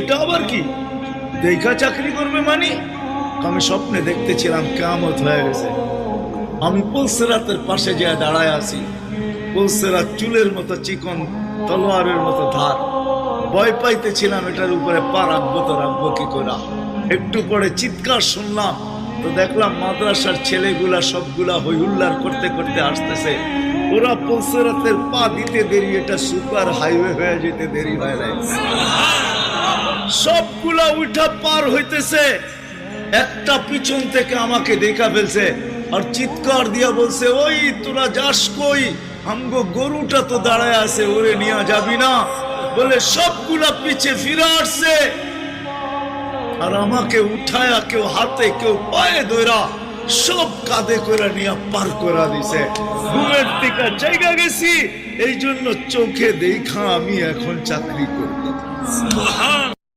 এটা আবার কি দেখা চাকরি করবে মানে? আমি স্বপ্নে দেখতেছিলাম কিয়ামত হয়ে গেছে। আমি পুলসেরাতের পাশে যে দাঁড়ায় আছি, পুলসেরাত চুলের মতো চিকন, তলোয়ারের মতো ধার। ভয় পাইতেছিলাম এটার উপরে পা রাখবো তো রাখবো কি করে। একটু পরে চিৎকার শুনলাম, তো দেখলাম মাদ্রাসার ছেলেগুলা সবগুলা হই হুল্লার করতে করতে আসতেছে। ওরা পুলসেরাতের পা দিতে দেরি, এটা সুপার হাইওয়ে হয়ে যেতে দেরি হয় নাই। সবগুলা উঠা পার হইতেছে, একটা পিছন থেকে আমাকে দেখা ফেলছে আর চিৎকার দিয়া বলছে, ওই তোরা যাস কই? আমগো গরুটা তো দাঁড়ায় আছে, ওরে নিয়ে যাবি না? বলে সবগুলা পিছে ফিরে আসছে আর আমাকে উঠায়া কেউ হাতে কেউ পায়ে ধরা সব কাঁধে করে নিয়ে পার করা দিছে। ঘুমের থেকে জায়গা গেছি, এই জন্য চোখে দেখা আমি এখন চাকরি করব।